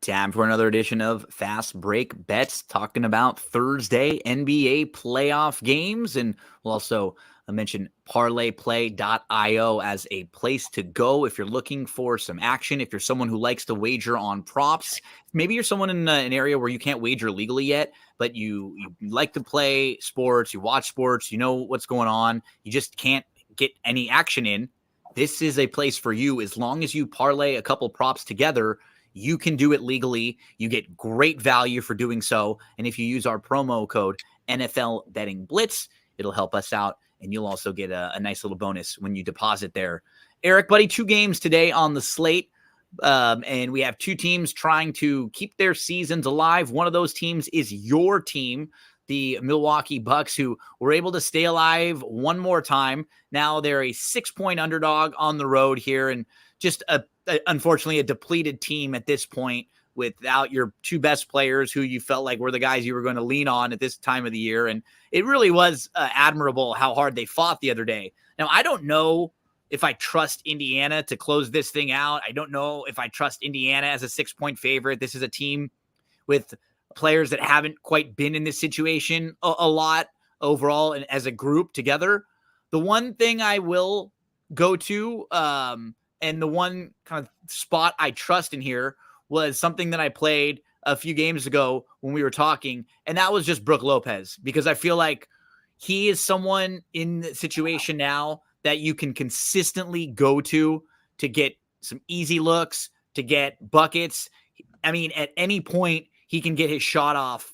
Time for another edition of Fast Break Bets, talking about Thursday NBA playoff games. And we'll also mention parlayplay.io as a place to go if you're looking for some action. If you're someone who likes to wager on props, maybe you're someone in an area where you can't wager legally yet, but you like to play sports, you watch sports, you know what's going on, you just can't get any action in. This is a place for you. As long as you parlay a couple props together, you can do it legally. You get great value for doing so. And if you use our promo code NFL Betting Blitz, it'll help us out. And you'll also get a nice little bonus when you deposit there. Erik, buddy, 2 games today on the slate. And we have 2 teams trying to keep their seasons alive. One of those teams is your team, the Milwaukee Bucks, who were able to stay alive one more time. Now they're a 6-point underdog on the road here, and just unfortunately a depleted team at this point without your 2 best players who you felt like were the guys you were going to lean on at this time of the year. And it really was admirable how hard they fought the other day. Now, I don't know if I trust Indiana to close this thing out. I don't know if I trust Indiana as a 6-point favorite. This is a team with players that haven't quite been in this situation a lot overall and as a group together. The one thing I will go to, and the one kind of spot I trust in here, was something that I played a few games ago when we were talking, and that was just Brook Lopez, because I feel like he is someone in the situation now that you can consistently go to get some easy looks, to get buckets. I mean, at any point, he can get his shot off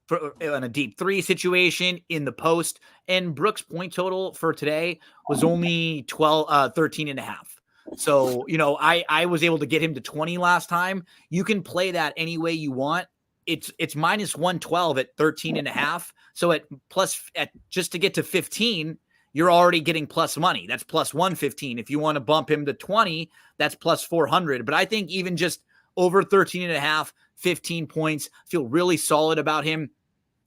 on a deep 3 situation in the post. And Brook's point total for today was only 13 and a half. So, I was able to get him to 20 last time. You can play that any way you want. It's minus 112 at 13 and a half. So just to get to 15, you're already getting plus money. That's plus 115. If you want to bump him to 20, that's plus 400. But I think even just over 13 and a half, 15 points, feel really solid about him.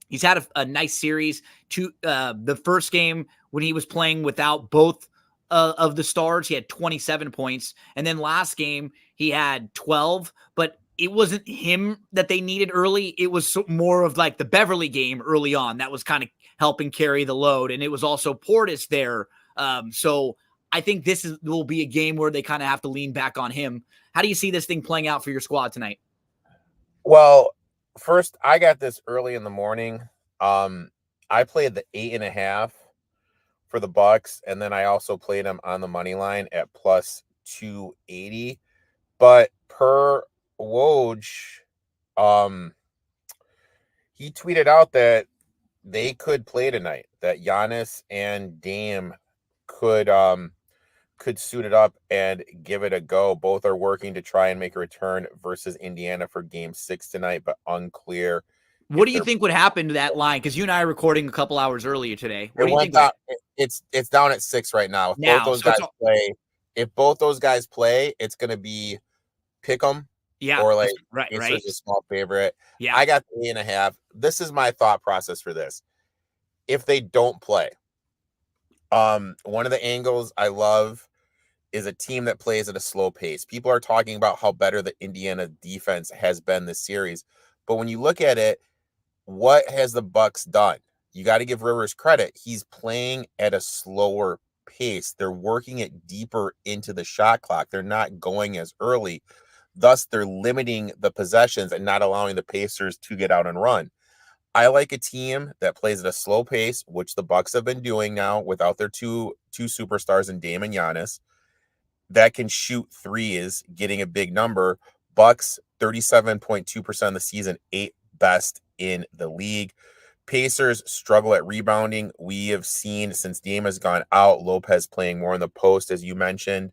He's had a nice series. The first game when he was playing without both of the stars, he had 27 points. And then last game, he had 12. But it wasn't him that they needed early. It was more of like the Beverly game early on that was kind of helping carry the load. And it was also Portis there. So I think will be a game where they kind of have to lean back on him. How do you see this thing playing out for your squad tonight? Well, first, I got this early in the morning. I played the 8.5 for the Bucks, and then I also played them on the money line at plus 280. But per Woj, he tweeted out that they could play tonight, that Giannis and Dame could suit it up and give it a go. Both are working to try and make a return versus Indiana for game 6 tonight, but unclear. What do you think would happen to that line? Because you and I are recording a couple hours earlier today. What do you think? It's down at 6 right now. If both those guys play, it's going to be pick 'em. Yeah. Or like right. A small favorite. Yeah. I got the 8.5. This is my thought process for this. If they don't play, one of the angles I love is a team that plays at a slow pace. People are talking about how better the Indiana defense has been this series. But when you look at it, what has the Bucks done? You got to give Rivers credit. He's playing at a slower pace. They're working it deeper into the shot clock. They're not going as early. Thus, they're limiting the possessions and not allowing the Pacers to get out and run. I like a team that plays at a slow pace, which the Bucks have been doing now without their two superstars in Dame and Giannis, that can shoot threes, getting a big number. Bucks, 37.2% of the season, 8th best in the league. Pacers struggle at rebounding. We have seen since Dame has gone out, Lopez playing more in the post, as you mentioned.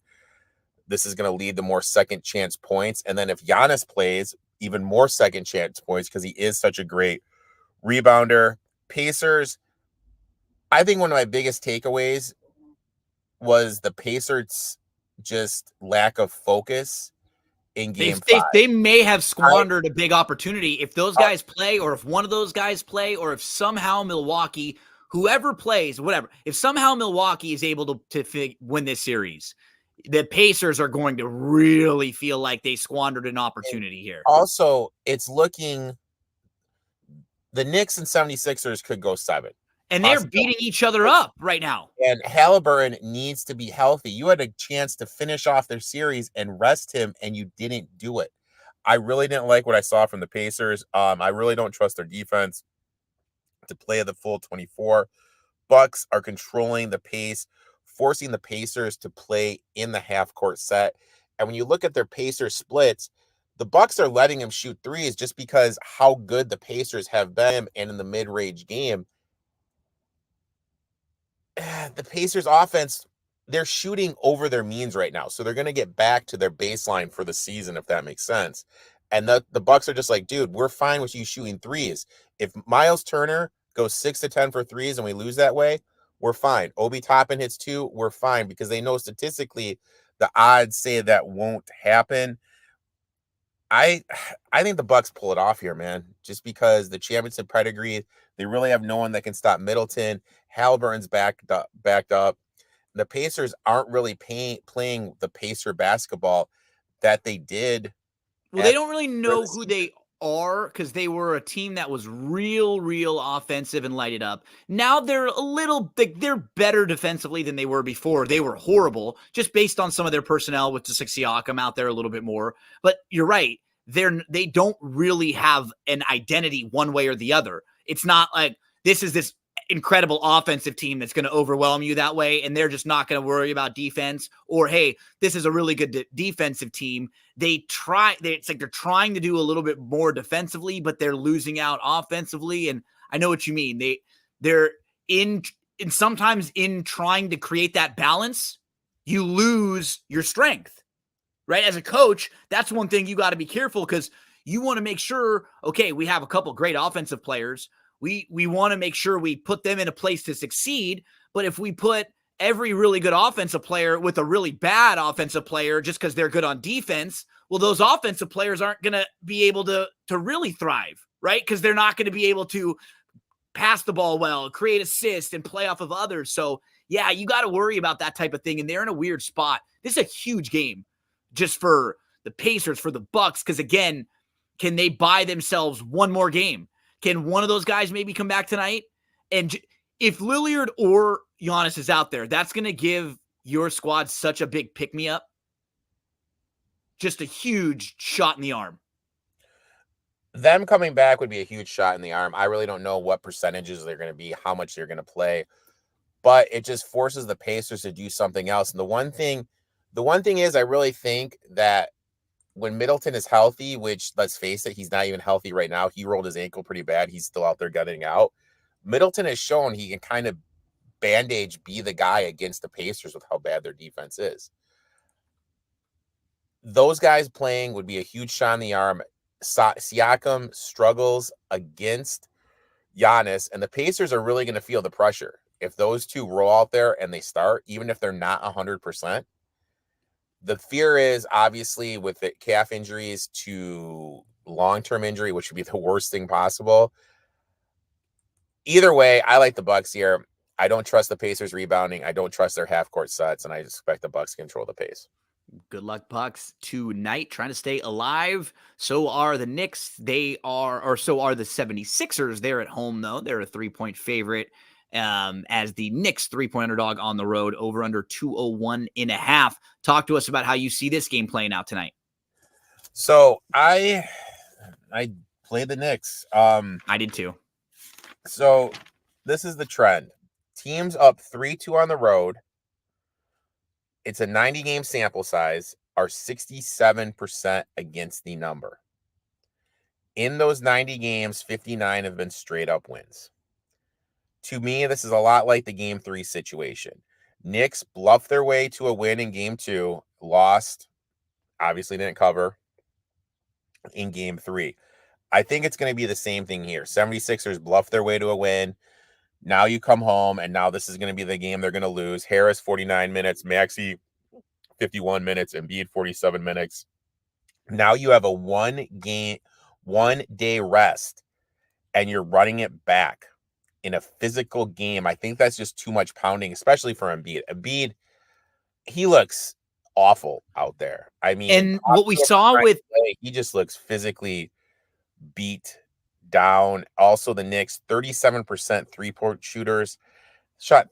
This is going to lead to more second chance points. And then if Giannis plays, even more second chance points because he is such a great rebounder. Pacers, I think one of my biggest takeaways was the Pacers' just lack of focus in game 5. They may have squandered a big opportunity if those guys play, or if one of those guys play, or if somehow Milwaukee, whoever plays, whatever, if somehow Milwaukee is able to win this series, the Pacers are going to really feel like they squandered an opportunity here. Also, it's looking the Knicks and 76ers could go 7. And they're beating each other up right now. And Halliburton needs to be healthy. You had a chance to finish off their series and rest him, and you didn't do it. I really didn't like what I saw from the Pacers. I really don't trust their defense to play the full 24. Bucks are controlling the pace, forcing the Pacers to play in the half-court set. And when you look at their Pacers splits, the Bucks are letting him shoot threes just because how good the Pacers have been and in the mid-range game. The Pacers offense, they're shooting over their means right now. So they're going to get back to their baseline for the season, if that makes sense. And the Bucks are just like, dude, we're fine with you shooting threes. If Miles Turner goes 6 to 10 for threes and we lose that way, we're fine. Obi Toppin hits 2, we're fine, because they know statistically the odds say that won't happen. I think the Bucks pull it off here, man, just because the championship pedigree, they really have no one that can stop Middleton. Halliburton's backed up. The Pacers aren't really playing the Pacer basketball that they did. Well, they don't really know who they are because they were a team that was real offensive and lighted up. Now they're they're better defensively than they were before. They were horrible just based on some of their personnel with the Siakam out there a little bit more. But you're right. They don't really have an identity one way or the other. It's not like this is this incredible offensive team that's going to overwhelm you that way, and they're just not going to worry about defense. Or, hey, this is a really good defensive team. It's like they're trying to do a little bit more defensively, but they're losing out offensively. And I know what you mean. They're sometimes in trying to create that balance, you lose your strength, right? As a coach, that's one thing you got to be careful, because you want to make sure, okay, we have a couple great offensive players. We want to make sure we put them in a place to succeed. But if we put every really good offensive player with a really bad offensive player just because they're good on defense, well, those offensive players aren't going to be able to really thrive, right? Because they're not going to be able to pass the ball well, create assists, and play off of others. So, yeah, you got to worry about that type of thing. And they're in a weird spot. This is a huge game just for the Pacers, for the Bucks, because, again, can they buy themselves one more game? Can one of those guys maybe come back tonight? And if Lillard or Giannis is out there, that's going to give your squad such a big pick-me-up. Just a huge shot in the arm. Them coming back would be a huge shot in the arm. I really don't know what percentages they're going to be, how much they're going to play, but it just forces the Pacers to do something else. And the one thing is, I really think that when Middleton is healthy, which, let's face it, he's not even healthy right now. He rolled his ankle pretty bad. He's still out there gutting out. Middleton has shown he can kind of bandage be the guy against the Pacers with how bad their defense is. Those guys playing would be a huge shot in the arm. Siakam struggles against Giannis, and the Pacers are really going to feel the pressure. If those two roll out there and they start, even if they're not 100%, the fear is, obviously, with the calf injuries to long-term injury, which would be the worst thing possible. Either way, I like the Bucks here. I don't trust the Pacers rebounding. I don't trust their half-court sets, and I expect the Bucks to control the pace. Good luck, Bucks, tonight, trying to stay alive. So are the Knicks. So are the 76ers. They're at home, though. They're a 3-point favorite. As the Knicks 3-point underdog on the road, over under 201.5. Talk to us about how you see this game playing out tonight. So I played the Knicks. I did too. So this is the trend. Teams up 3-2 on the road. It's a 90-game sample size, are 67% against the number. In those 90 games, 59 have been straight up wins. To me, this is a lot like the Game 3 situation. Knicks bluffed their way to a win in Game 2, lost, obviously didn't cover in Game 3. I think it's going to be the same thing here. 76ers bluffed their way to a win. Now you come home, and now this is going to be the game they're going to lose. Harris, 49 minutes. Maxey, 51 minutes. Embiid, 47 minutes. Now you have a one-day rest, and you're running it back in a physical game. I think that's just too much pounding, especially for Embiid. Embiid, he looks awful out there. I mean, And what we saw with he just looks physically beat down. Also, the Knicks, 37% three-point shooters, shot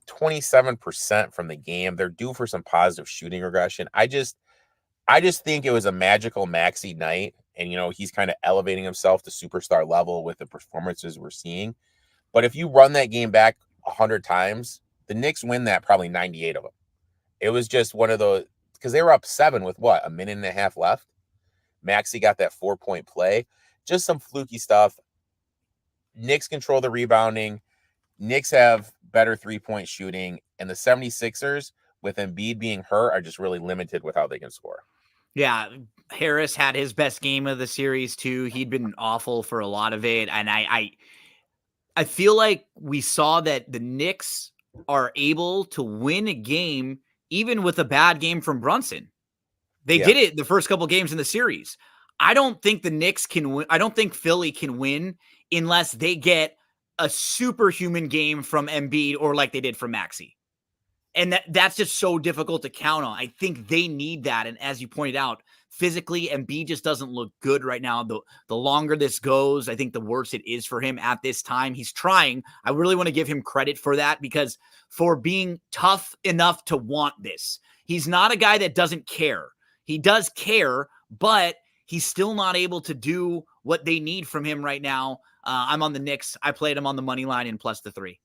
27% from the game. They're due for some positive shooting regression. I just think it was a magical Maxey night, and he's kind of elevating himself to superstar level with the performances we're seeing. But if you run that game back 100 times, the Knicks win that probably 98 of them. It was just one of those, because they were up 7 with what, a minute and a half left. Maxey got that 4-point play. Just some fluky stuff. Knicks control the rebounding. Knicks have better three-point shooting. And the 76ers, with Embiid being hurt, are just really limited with how they can score. Yeah, Harris had his best game of the series too. He'd been awful for a lot of it. And I feel like we saw that the Knicks are able to win a game even with a bad game from Brunson. They did it the first couple games in the series. I don't think the Knicks can win. I don't think Philly can win unless they get a superhuman game from Embiid or like they did from Maxey. And that's just so difficult to count on. I think they need that. And as you pointed out, physically, Embiid just doesn't look good right now. The longer this goes, I think the worse it is for him at this time. He's trying. I really want to give him credit for that, because for being tough enough to want this. He's not a guy that doesn't care. He does care, but he's still not able to do what they need from him right now. I'm on the Knicks. I played him on the money line and plus the 3.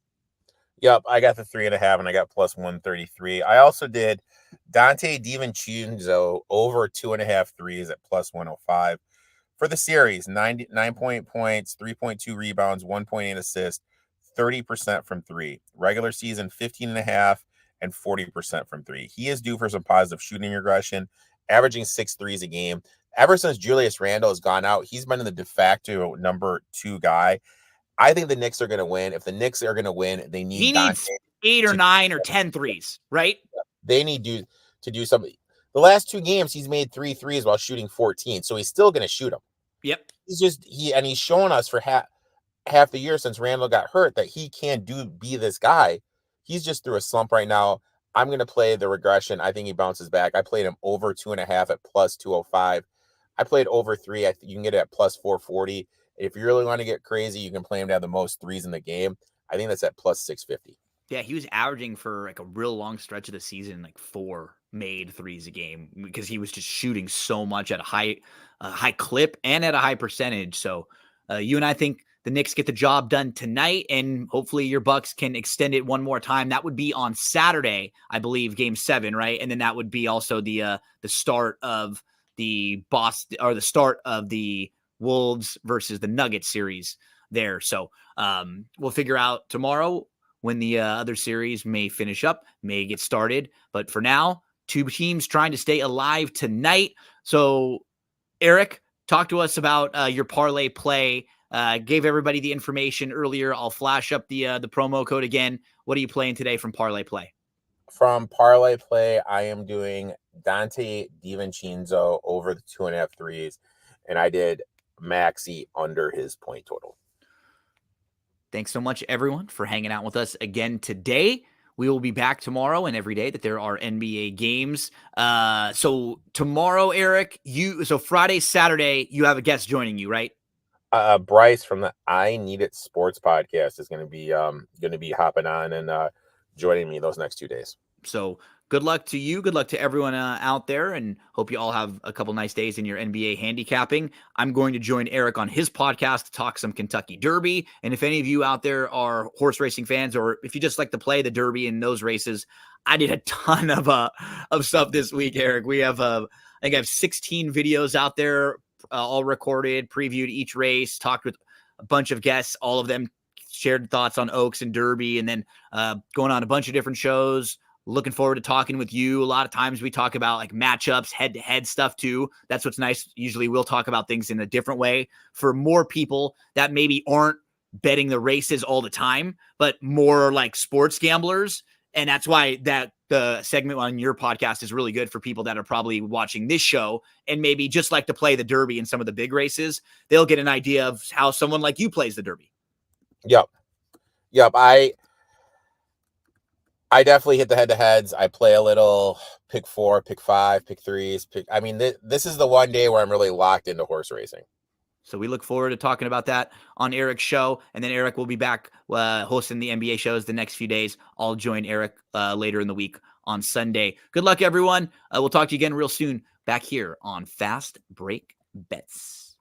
Yep, I got the 3.5, and I got plus 133. I also did Dante DiVincenzo over 2.5 threes at plus 105 for the series. 9 points, 3.2 rebounds, 1.8 assists, 30% from 3. Regular season 15.5 and 40% from 3. He is due for some positive shooting regression, averaging 6 threes a game. Ever since Julius Randle has gone out, he's been in the de facto number 2 guy. I think the Knicks are going to win. If the Knicks are going to win, they need he needs 8 or 9 or 10 threes, right? They need to do something. The last 2 games, he's made 3 threes while shooting 14, so he's still going to shoot them. Yep. He's shown us for half the year since Randall got hurt that he can be this guy. He's just through a slump right now. I'm going to play the regression. I think he bounces back. I played him over 2.5 at plus 205. I played over 3. You can get it at plus 440. If you really want to get crazy, you can play him to have the most threes in the game. I think that's at plus 650. Yeah, he was averaging for like a real long stretch of the season, like 4 made threes a game, because he was just shooting so much at a high clip and at a high percentage. So you and I think the Knicks get the job done tonight, and hopefully your Bucks can extend it one more time. That would be on Saturday, I believe, Game 7, right? And then that would be also the start of the Boston, or the start of the Wolves versus the Nuggets series there. So we'll figure out tomorrow when the other series may finish up, may get started. But for now, 2 teams trying to stay alive tonight. So Erik, talk to us about your parlay play. Gave everybody the information earlier. I'll flash up the promo code again. What are you playing today from parlay play? From parlay play, I am doing Dante DiVincenzo over the 2.5 threes, and I did Maxey under his point total. Thanks so much, everyone, for hanging out with us again today. We will be back tomorrow and every day that there are NBA games. So tomorrow, Erik, so Friday, Saturday, you have a guest joining you, right? Bryce from the I Need It Sports podcast is going to be hopping on and joining me those next 2 days. So good luck to you. Good luck to everyone out there, and hope you all have a couple nice days in your NBA handicapping. I'm going to join Erik on his podcast to talk some Kentucky Derby. And if any of you out there are horse racing fans, or if you just like to play the Derby in those races, I did a ton of stuff this week, Erik. We have, I think I have 16 videos out there, all recorded, previewed each race, talked with a bunch of guests, all of them shared thoughts on Oaks and Derby, and then going on a bunch of different shows. Looking forward to talking with you. A lot of times we talk about like matchups, head-to-head stuff too. That's what's nice. Usually we'll talk about things in a different way for more people that maybe aren't betting the races all the time, but more like sports gamblers. And that's why the segment on your podcast is really good for people that are probably watching this show and maybe just like to play the Derby and some of the big races. They'll get an idea of how someone like you plays the Derby. Yep. I definitely hit the head-to-heads. I play a little pick 4, pick 5, pick 3s. I mean, this is the one day where I'm really locked into horse racing. So we look forward to talking about that on Erik's show. And then Erik will be back hosting the NBA shows the next few days. I'll join Erik later in the week on Sunday. Good luck, everyone. We'll talk to you again real soon back here on Fast Break Bets.